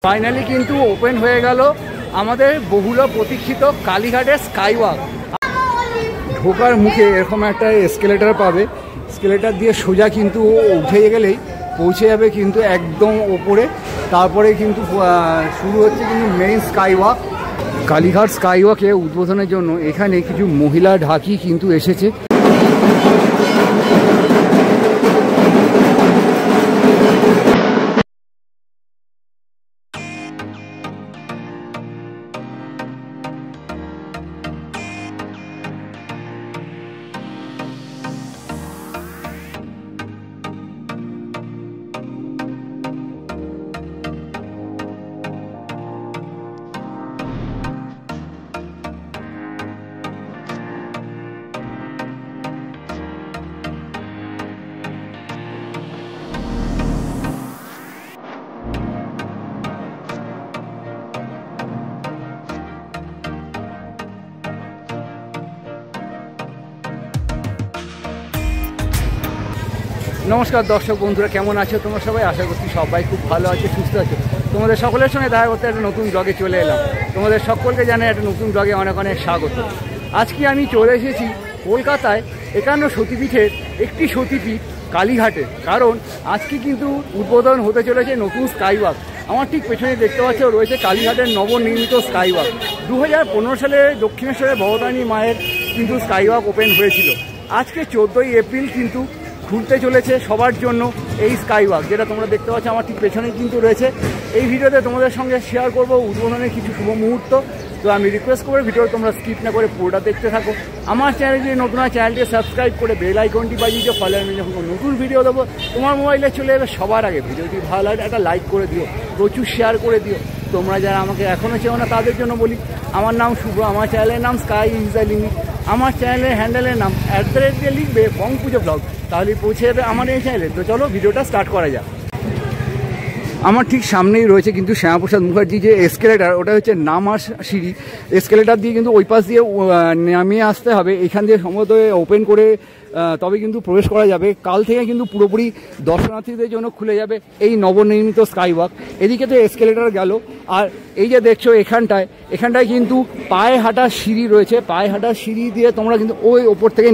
Finally কিন্তু open হয়ে গেল আমাদের বহুল প্রতীক্ষিত কালীঘাটের স্কাইওয়াক। ঢোকার মুখে এরকম একটা এসকেলেটার পাবে, এসকেলেটার দিয়ে সোজা কিন্তু উঠে গেলেই পৌঁছে যাবে কিন্তু একদম ওপরে। তারপরে কিন্তু শুরু হচ্ছে কিন্তু মেইন স্কাইওয়াক। কালীঘাট স্কাইওয়াকে উদ্বোধনের জন্য এখানে কিছু মহিলা ঢাকি কিন্তু এসেছে। নমস্কার দর্শক বন্ধুরা, কেমন আছো তোমরা সবাই? আশা করছি সবাই খুব ভালো আছে, সুস্থ আছে। তোমাদের সকলের সঙ্গে দেখা করতে একটা নতুন ব্লগে চলে এলাম। তোমাদের সকলকে জানাই একটা নতুন ব্লগে অনেক অনেক স্বাগত। আজকে আমি চলে এসেছি কলকাতায় 51 সতীপীঠের একটি সতীপীঠ কালীঘাটে, কারণ আজকে কিন্তু উদ্বোধন হতে চলেছে নতুন স্কাইওয়াক। আমার ঠিক পেছনে দেখতে পাচ্ছ রয়েছে কালীঘাটের নবনির্মিত স্কাইওয়াক। 2015 সালে দক্ষিণেশ্বরের ভবতারিণী মায়ের কিন্তু স্কাইওয়াক ওপেন হয়েছিল। আজকে 14ই এপ্রিল কিন্তু খুলতে চলেছে সবার জন্য এই স্কাইওয়াক, যেটা তোমরা দেখতে পাচ্ছ আমার ঠিক পেছনেই কিন্তু রয়েছে। এই ভিডিওতে তোমাদের সঙ্গে শেয়ার করব উদ্বোধনের কিছু শুভ মুহূর্ত। তো আমি রিকোয়েস্ট করবো ভিডিও তোমরা স্কিপ না করে পুরোটা দেখতে থাকো। আমার চ্যানেল যদি নতুন হয় চ্যানেলটি সাবস্ক্রাইব করে বেল আইকনটি বাজিয়ে দিও, ফলে আমি যখন নতুন ভিডিও দেবো তোমার মোবাইলে চলে যাবে সবার আগে। ভিডিওটি ভালো লাগে একটা লাইক করে দিও, প্রচুর শেয়ার করে দিও। তোমরা যারা আমাকে এখনও চেও না তাদের জন্য বলি, আমার নাম শুভ, আমার চ্যানেলের নাম স্কাই ইজ দ্য লিমিট। আমার চ্যানেলের হ্যান্ডেলের নাম @ দিয়ে লিখবে বংপুজো ব্লগ, তাহলে পৌঁছে যাবে আমার এই চ্যানেলে। তো চলো ভিডিওটা স্টার্ট করা যাক। আমার ঠিক সামনেই রয়েছে কিন্তু শ্যামাপ্রসাদ মুখার্জি যে এসকেলেটার, ওটা হচ্ছে নামার সিঁড়ি। এসকেলেটার দিয়ে কিন্তু ওই পাশ দিয়ে নামিয়ে আসতে হবে, এখান দিয়ে সম্ভবত ওপেন করে তবে কিন্তু প্রবেশ করা যাবে। কাল থেকে কিন্তু পুরোপুরি দর্শনার্থীদের জন্য খুলে যাবে এই নবনির্মিত স্কাইওয়াক। এদিকে তো এসকেলেটার গেল, আর এই যে দেখছো এখানটায় কিন্তু পায়ে হাঁটার সিঁড়ি রয়েছে। পায়ে হাঁটার সিঁড়ি দিয়ে তোমরা কিন্তু ওই ওপর থেকে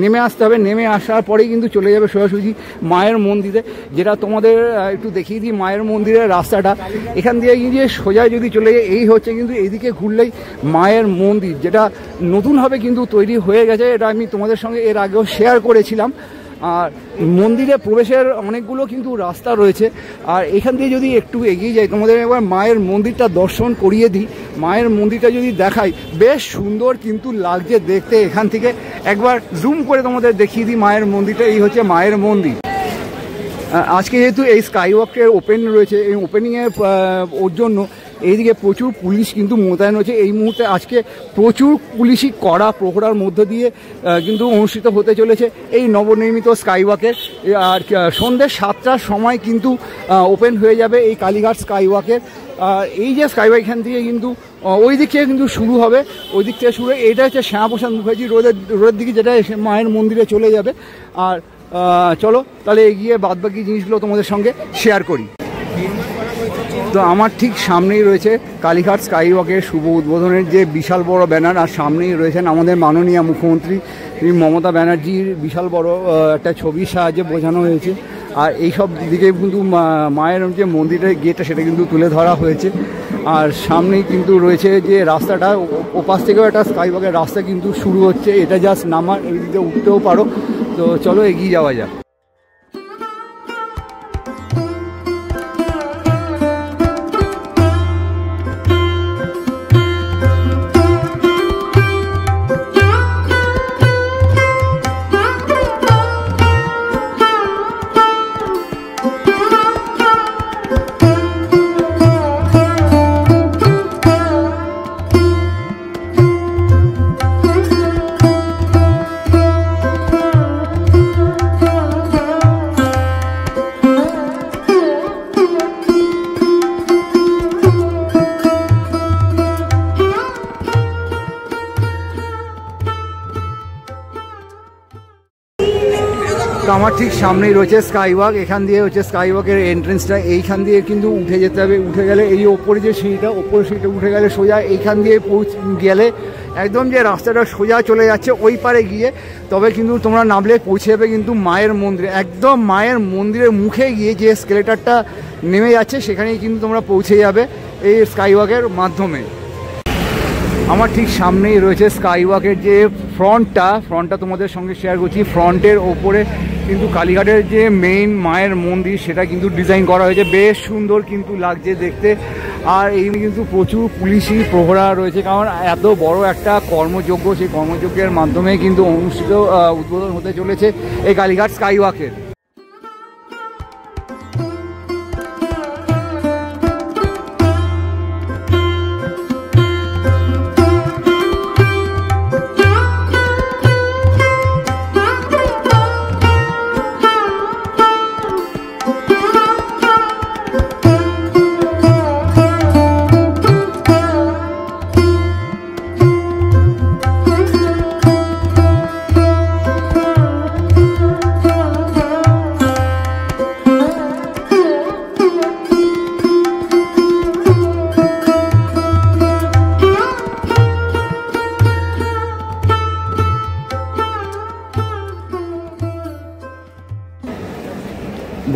নেমে আসতে হবে। নেমে আসার পরেই কিন্তু চলে যাবে সোজাসুজি মায়ের মন্দিরে, যেটা তোমাদের একটু দেখিয়ে দিই। মায়ের মন্দিরের রাস্তাটা এখান দিয়ে গিয়ে সোজা যদি চলে যায়, এই হচ্ছে কিন্তু এইদিকে ঘুরলেই মায়ের মন্দির, যেটা নতুনভাবে কিন্তু তৈরি হয়ে গেছে। এটা আমি তোমাদের সঙ্গে এর আগেও শেয়ার করেছিলাম। আর মন্দিরে প্রবেশের অনেকগুলো কিন্তু রাস্তা রয়েছে। আর এখান দিয়ে যদি একটু এগিয়ে যাই, তোমাদের একবার মায়ের মন্দিরটা দর্শন করিয়ে দিই। মায়ের মন্দিরটা যদি দেখাই, বেশ সুন্দর কিন্তু লাগছে দেখতে। এখান থেকে একবার জুম করে তোমাদের দেখিয়ে দিই মায়ের মন্দিরটা। এই হচ্ছে মায়ের মন্দির। আজকে যেহেতু এই স্কাইওয়াকের ওপেন রয়েছে, এই ওপেনিংয়ের ওর জন্য এইদিকে প্রচুর পুলিশ কিন্তু মোতায়েন হয়েছে। এই মুহূর্তে আজকে প্রচুর পুলিশই কড়া প্রহরার মধ্য দিয়ে কিন্তু অনুষ্ঠিত হতে চলেছে এই নবনির্মিত স্কাইওয়াকের। আর সন্ধ্যে 7টার সময় কিন্তু ওপেন হয়ে যাবে এই কালীঘাট স্কাইওয়াকের। এই যে স্কাইওয়াক এখান থেকে কিন্তু ওই দিক থেকে কিন্তু শুরু হবে, ওই দিক থেকে শুরু। এটা হচ্ছে শ্যামাপ্রসাদ মুখার্জি রোডের দিকে, যেটা মায়ের মন্দিরে চলে যাবে। আর চলো তাহলে এগিয়ে বাদবাকি জিনিসগুলো তোমাদের সঙ্গে শেয়ার করি। তো আমার ঠিক সামনেই রয়েছে কালীঘাট স্কাইওয়াকের শুভ উদ্বোধনের যে বিশাল বড় ব্যানার, আর সামনেই রয়েছেন আমাদের মাননীয় মুখ্যমন্ত্রী মমতা ব্যানার্জির বিশাল বড় একটা ছবির সাহায্যে বোঝানো হয়েছে। আর এই সব দিকে কিন্তু মায়ের যে মন্দিরের গেটটা সেটা কিন্তু তুলে ধরা হয়েছে। আর সামনেই কিন্তু রয়েছে যে রাস্তাটা, ওপাশ থেকেও একটা স্কাইওয়াকের রাস্তা কিন্তু শুরু হচ্ছে। এটা জাস্ট নামার, এই দিকে উঠতেও পারো। তো চলো এগিয়ে যাওয়া যাক। আমার ঠিক সামনেই রয়েছে স্কাই ওয়াক। এখান দিয়ে হচ্ছে স্কাই ওয়াকের এন্ট্রেন্সটা। এইখান দিয়ে কিন্তু উঠে যেতে হবে। উঠে গেলে এই ওপরে যে সিঁড়িটা, ওপরের সিঁড়িটা উঠে গেলে সোজা এইখান দিয়ে গেলে একদম যে রাস্তাটা সোজা চলে যাচ্ছে ওই পারে গিয়ে তবে কিন্তু তোমরা নামলে পৌঁছে যাবে কিন্তু মায়ের মন্দিরে। একদম মায়ের মন্দিরের মুখে গিয়ে যে স্কেলেটারটা নেমে যাচ্ছে সেখানেই কিন্তু তোমরা পৌঁছে যাবে এই স্কাই ওয়াকের মাধ্যমে। আমার ঠিক সামনেই রয়েছে স্কাই ওয়াকের যে ফ্রন্টটা তোমাদের সঙ্গে শেয়ার করছি। ফ্রন্টের ওপরে কিন্তু কালীঘাটের যে মেইন মায়ের মন্দির সেটা কিন্তু ডিজাইন করা হয়েছে, বেশ সুন্দর কিন্তু লাগছে দেখতে। আর এই কিন্তু প্রচুর পুলিশি প্রহরা রয়েছে, কারণ এত বড় একটা কর্মযজ্ঞ, সেই কর্মযজ্ঞের মাধ্যমে কিন্তু অনুষ্ঠিত উদ্বোধন হতে চলেছে এই কালীঘাট স্কাই ওয়াকের।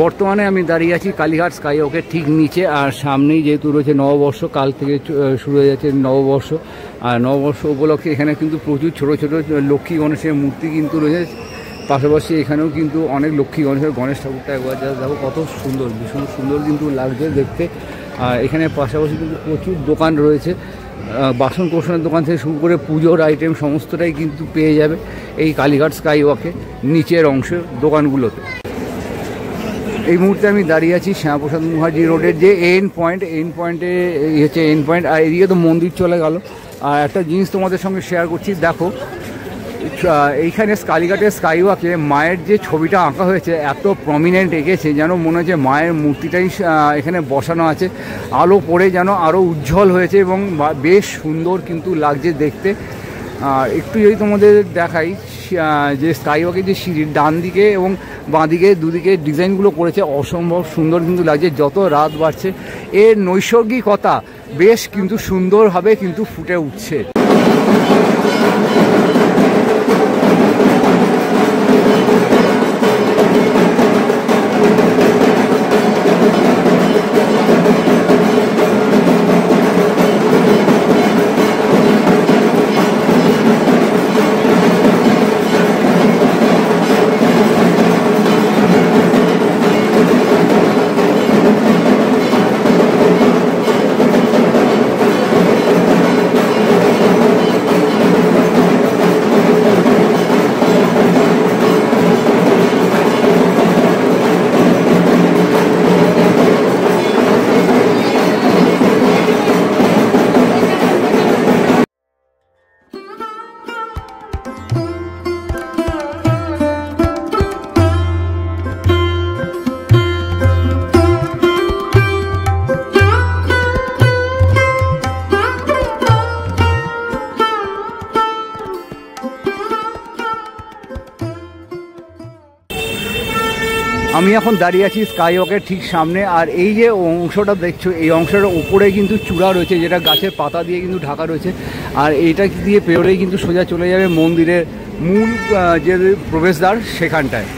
বর্তমানে আমি দাঁড়িয়ে আছি কালীঘাট স্কাই ওয়াকের ঠিক নিচে। আর সামনেই যেহেতু রয়েছে নববর্ষ, কাল থেকে শুরু হয়ে যাচ্ছে নববর্ষ। আর নববর্ষ উপলক্ষে এখানে কিন্তু প্রচুর ছোট ছোট লক্ষ্মী গণেশের মূর্তি কিন্তু রয়েছে। পাশাপাশি এখানেও কিন্তু অনেক লক্ষ্মী গণেশ ঠাকুরটা একবার দেখো কত সুন্দর, ভীষণ সুন্দর কিন্তু লাগছে দেখতে। আর এখানে পাশাপাশি কিন্তু প্রচুর দোকান রয়েছে, বাসন কোসনের দোকান থেকে শুরু করে পুজোর আইটেম সমস্তটাই কিন্তু পেয়ে যাবে এই কালীঘাট স্কাই ওয়াকে নিচের অংশের দোকানগুলোতে। এই মুহূর্তে আমি দাঁড়িয়ে আছি শ্যামাপ্রসাদ মুখার্জি রোডের যে পয়েন্টে হচ্ছে পয়েন্ট। আর এদিকে তো মন্দির চলে গেল। আর একটা জিনিস তোমাদের সঙ্গে শেয়ার করছি, দেখো এইখানে কালীঘাটের স্কাই ওয়াকে মায়ের যে ছবিটা আঁকা হয়েছে এত প্রমিনেন্ট এঁকেছে যেন মনে হচ্ছে মায়ের মূর্তিটাই এখানে বসানো আছে। আলো পড়ে যেন আরও উজ্জ্বল হয়েছে এবং বেশ সুন্দর কিন্তু লাগছে দেখতে। একটু যদি তোমাদের দেখাই যে স্কাই ওয়াকের যে সিঁড়ির ডান দিকে এবং বাঁ দিকে দুদিকে ডিজাইনগুলো করেছে অসম্ভব সুন্দর কিন্তু লাগছে। যত রাত বাড়ছে এর নৈসর্গিকতা বেশ কিন্তু সুন্দরভাবে কিন্তু ফুটে উঠছে। আমি এখন দাঁড়িয়ে আছি স্কাই ওয়াকের ঠিক সামনে। আর এই যে অংশটা দেখছো এই অংশটার উপরে কিন্তু চূড়া রয়েছে যেটা গাছের পাতা দিয়ে কিন্তু ঢাকা রয়েছে। আর এইটা দিয়ে পেরোলেই কিন্তু সোজা চলে যাবে মন্দিরের মূল যে প্রবেশদ্বার সেখানটায়।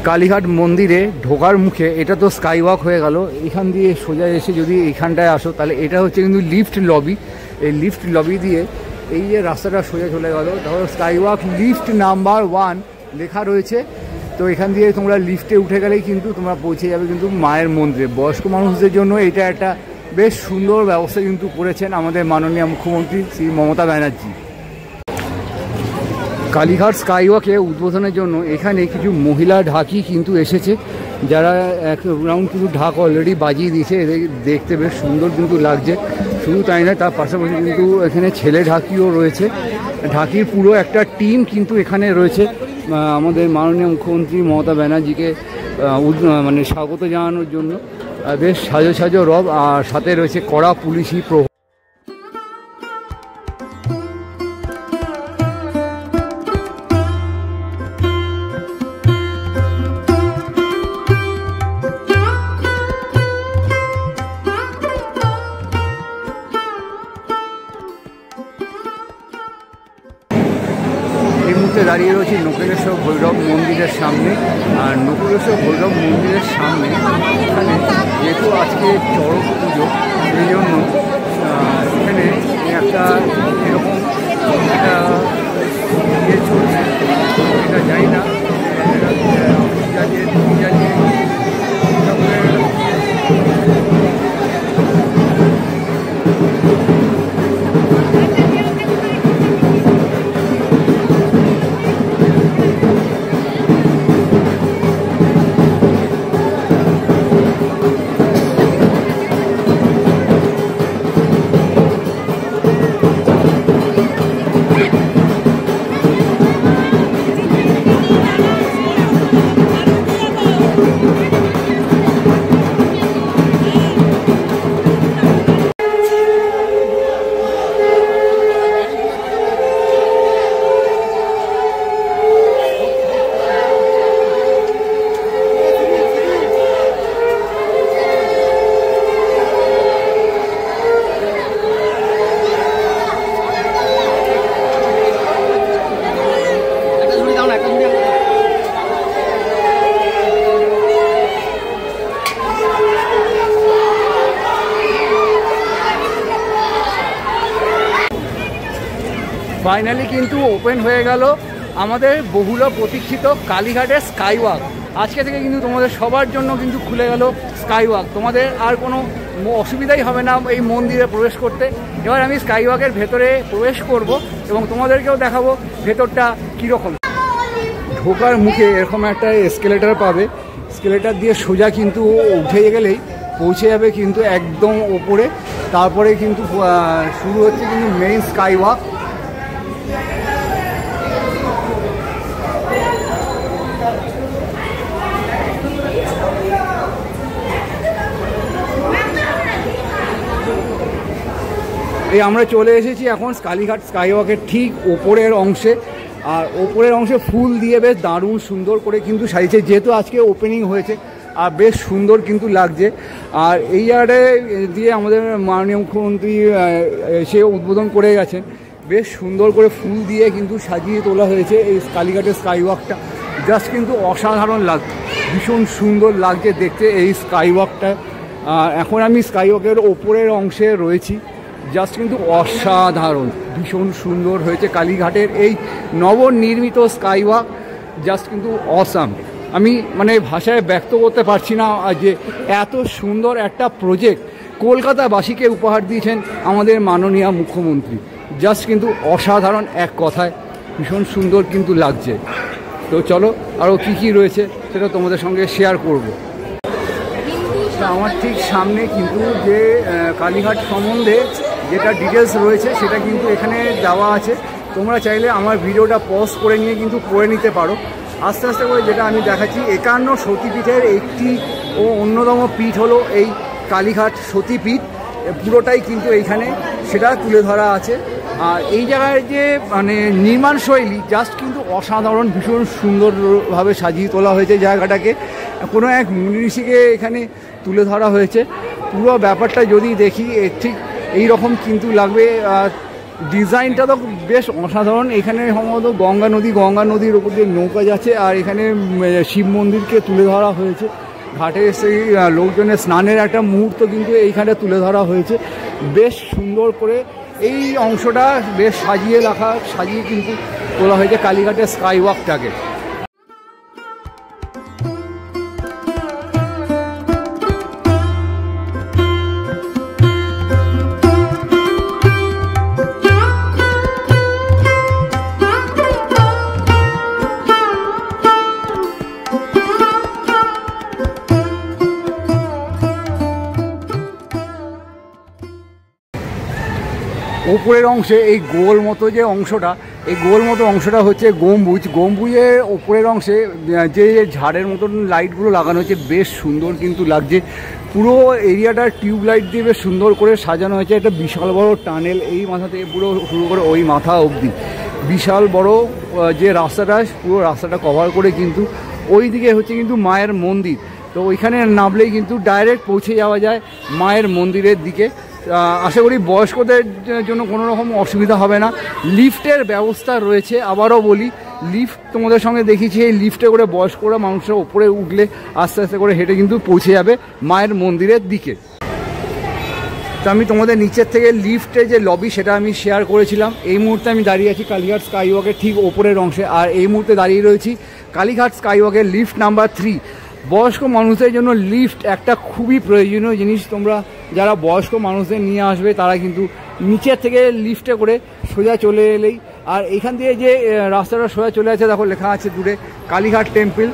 কালীঘাট মন্দিরে ঢোকার মুখে এটা তো স্কাই ওয়াক হয়ে গেল। এখান দিয়ে সোজা এসে যদি এইখানটায় আসো তাহলে এটা হচ্ছে কিন্তু লিফট লবি। এই লিফট লবি দিয়ে এই যে রাস্তাটা সোজা চলে গেল, ধরো স্কাই ওয়াক লিফট নাম্বার 1 লেখা রয়েছে। তো এখান দিয়ে তোমরা লিফটে উঠে গেলেই কিন্তু তোমরা পৌঁছে যাবে কিন্তু মায়ের মন্দিরে। বয়স্ক মানুষদের জন্য এটা একটা বেশ সুন্দর ব্যবস্থা কিন্তু করেছেন আমাদের মাননীয় মুখ্যমন্ত্রী শ্রী মমতা ব্যানার্জি। কালীঘাট স্কাইওয়াকে উদ্বোধনের জন্য এখানে কিছু মহিলা ঢাকি কিন্তু এসেছে, যারা এক রাউন্ড কিন্তু ঢাক অলরেডি বাজিয়ে দিয়েছে। দেখতে বেশ সুন্দর কিন্তু লাগছে। শুধু তাই না, তার পাশাপাশি কিন্তু এখানে ছেলে ঢাকিও রয়েছে। ঢাকির পুরো একটা টিম কিন্তু এখানে রয়েছে আমাদের মাননীয় মুখ্যমন্ত্রী মমতা ব্যানার্জিকে মানে স্বাগত জানানোর জন্য। বেশ সাজো সাজো রব, আর সাথে রয়েছে কড়া পুলিশি প্রভাব। এই মুহূর্তে দাঁড়িয়ে রয়েছি নকুলেশ্বর ভৈরব মন্দিরের সামনে। আর নকুলেশ্বর ভৈরব মন্দিরের সামনে এখানে যেহেতু আজকে চড়ক পুজো, সেই জন্য এখানে একটা এরকম একটা ইয়ে চলছে, এটা জানি না ফাইনালি কিন্তু ওপেন হয়ে গেল আমাদের বহুল প্রতীক্ষিত কালীঘাটের স্কাই ওয়াক। আজকে থেকে কিন্তু তোমাদের সবার জন্য কিন্তু খুলে গেল স্কাই ওয়াক। তোমাদের আর কোনো অসুবিধাই হবে না এই মন্দিরে প্রবেশ করতে। এবার আমি স্কাই ওয়াকের ভেতরে প্রবেশ করব এবং তোমাদেরকেও দেখাবো ভেতরটা কীরকম। ঢোকার মুখে এরকম একটা এসকেলেটার পাবে। এসকেলেটার দিয়ে সোজা কিন্তু উঠে গেলেই পৌঁছে যাবে কিন্তু একদম ওপরে। তারপরে কিন্তু শুরু হচ্ছে কিন্তু মেইন স্কাই ওয়াক। এই আমরা চলে এসেছি এখন কালীঘাট স্কাইওয়াকের ঠিক ওপরের অংশে। আর ওপরের অংশে ফুল দিয়ে বেশ দারুণ সুন্দর করে কিন্তু সাজিয়েছে, যেহেতু আজকে ওপেনিং হয়েছে আর বেশ সুন্দর কিন্তু লাগছে। আর এই জায়গাটায় দিয়ে আমাদের মাননীয় মুখ্যমন্ত্রী সে উদ্বোধন করে গেছেন। বেশ সুন্দর করে ফুল দিয়ে কিন্তু সাজিয়ে তোলা হয়েছে এই কালীঘাটের স্কাইওয়াকটা। জাস্ট কিন্তু অসাধারণ লাগছে, ভীষণ সুন্দর লাগছে দেখতে এই স্কাইওয়াকটা। এখন আমি স্কাইওয়াকের ওপরের অংশে রয়েছি। জাস্ট কিন্তু অসাধারণ, ভীষণ সুন্দর হয়েছে কালীঘাটের এই নবনির্মিত স্কাইওয়াক। জাস্ট কিন্তু অসাম। আমি মানে ভাষায় ব্যক্ত করতে পারছি না যে এত সুন্দর একটা প্রজেক্ট কলকাতাবাসীকে উপহার দিয়েছেন আমাদের মাননীয় মুখ্যমন্ত্রী। জাস্ট কিন্তু অসাধারণ এক কথায়, ভীষণ সুন্দর কিন্তু লাগছে। তো চলো আরও কী কী রয়েছে সেটা তোমাদের সঙ্গে শেয়ার করব। আমার ঠিক সামনে কিন্তু যে কালীঘাট সম্বন্ধে যেটা ডিটেলস রয়েছে সেটা কিন্তু এখানে দেওয়া আছে। তোমরা চাইলে আমার ভিডিওটা পজ করে নিয়ে কিন্তু পড়ে নিতে পারো। আস্তে আস্তে করে যেটা আমি দেখাচ্ছি, 51 সতীপীঠের একটি ও অন্যতম পীঠ হলো এই কালীঘাট সতীপীঠ। পুরোটাই কিন্তু এইখানে সেটা তুলে ধরা আছে। আর এই জায়গায় যে মানে নির্মাণ শৈলী জাস্ট কিন্তু অসাধারণ, ভীষণ সুন্দরভাবে সাজিয়ে তোলা হয়েছে জায়গাটাকে। কোনো এক মুনি ঋষিকে এখানে তুলে ধরা হয়েছে। পুরো ব্যাপারটা যদি দেখি ঠিক এই রকম কিন্তু লাগবে। ডিজাইনটা তো বেশ অসাধারণ। এখানে সম্ভবত গঙ্গা নদীর ওপর দিয়ে নৌকা যাচ্ছে, আর এখানে শিব মন্দিরকে তুলে ধরা হয়েছে। ঘাটে সেই লোকজনের স্নানের একটা মুহূর্ত কিন্তু এইখানে তুলে ধরা হয়েছে বেশ সুন্দর করে। এই অংশটা বেশ সাজিয়ে কিন্তু তোলা হয়েছে কালীঘাটের স্কাই ওয়াকটাকে। ওপরের অংশে এই গোল মতো অংশটা হচ্ছে গম্বুজের ওপরের অংশে যে ঝাড়ের মতন লাইটগুলো লাগানো হয়েছে বেশ সুন্দর কিন্তু লাগছে। পুরো এরিয়াটা টিউব লাইট দিয়ে বেশ সুন্দর করে সাজানো হয়েছে। একটা বিশাল বড় টানেল এই মাথা থেকে পুরো শুরু করে ওই মাথা অবধি বিশাল বড় যে পুরো রাস্তাটা কভার করে কিন্তু ওই দিকে হচ্ছে কিন্তু মায়ের মন্দির। তো ওইখানে নামলেই কিন্তু ডাইরেক্ট পৌঁছে যাওয়া যায় মায়ের মন্দিরের দিকে। আশা করি বয়স্কদের জন্য কোনো রকম অসুবিধা হবে না। লিফটের ব্যবস্থা রয়েছে, আবারও বলি লিফট তোমাদের সঙ্গে দেখিয়েছি। এই লিফটে করে বয়স্করা মানুষের ওপরে উঠলে আস্তে আস্তে করে হেঁটে কিন্তু পৌঁছে যাবে মায়ের মন্দিরের দিকে। তো আমি তোমাদের নিচের থেকে লিফটের যে লবি সেটা আমি শেয়ার করেছিলাম। এই মুহূর্তে আমি দাঁড়িয়ে আছি কালীঘাট স্কাইওয়াকের ঠিক ওপরের অংশে, আর এই মুহূর্তে দাঁড়িয়ে রয়েছি কালীঘাট স্কাইওয়াকের লিফট নাম্বার 3। বয়স্ক মানুষদের জন্য লিফট একটা খুবই প্রয়োজনীয় জিনিস। তোমরা যারা বয়স্ক মানুষদের নিয়ে আসবে তারা কিন্তু নিচের থেকে লিফটে করে সোজা চলে এলেই, আর এখান থেকে যে রাস্তাটা সোজা চলে আছে দেখো লেখা আছে দূরে কালীঘাট টেম্পল,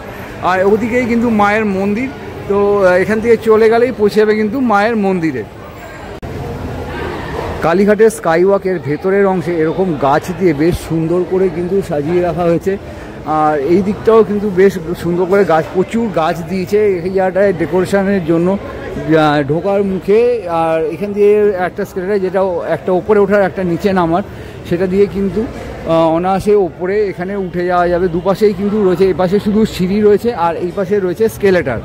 আর ওদিকেই কিন্তু মায়ের মন্দির। তো এখান থেকে চলে গেলেই পৌঁছে যাবে কিন্তু মায়ের মন্দিরে। কালীঘাটের স্কাইওয়াকের ভেতরের অংশে এরকম গাছ দিয়ে বেশ সুন্দর করে কিন্তু সাজিয়ে রাখা হয়েছে, আর এই দিকটাও কিন্তু বেশ সুন্দর করে প্রচুর গাছ দিয়েছে এই জায়গাটায় ডেকোরেশনের জন্য ঢোকার মুখে। আর এখান দিয়ে একটা স্কেলেটার যেটা একটা ওপরে ওঠার একটা নিচে নামার, সেটা দিয়ে কিন্তু অনায়াসে ওপরে এখানে উঠে যাওয়া যাবে। দুপাশেই কিন্তু রয়েছে, এই পাশে শুধু সিঁড়ি রয়েছে আর এই পাশে রয়েছে স্কেলেটার।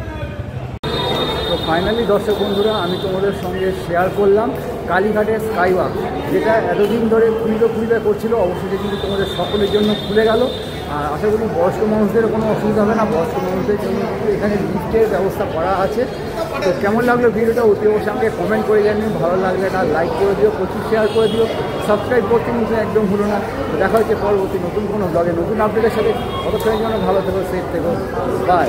তো ফাইনালি দর্শক বন্ধুরা, আমি তোমাদের সঙ্গে শেয়ার করলাম কালীঘাটের স্কাইওয়াক, যেটা এতদিন ধরে খুলে করছিল, অবশ্যই কিন্তু তোমাদের সকলের জন্য খুলে গেল। আর আশা করি বয়স্ক মানুষদের কোনো অসুবিধা হবে না। বয়স্ক মানুষদের জন্য কিন্তু এখানে লিফটের ব্যবস্থা করা আছে। তো কেমন লাগলো ভিডিওটা অতি অবশ্যই আমাকে কমেন্ট করে জানিও। ভালো লাগলে একটা লাইক করে দিও, প্রচুর শেয়ার করে দিও, সাবস্ক্রাইব করতে কিন্তু একদম ভুলো না। দেখা হচ্ছে পরবর্তী নতুন কোনো ব্লগে নতুন আপডেটের সাথে। ততক্ষণের জন্য ভালো থেকো, সেফ থেকো, বাই।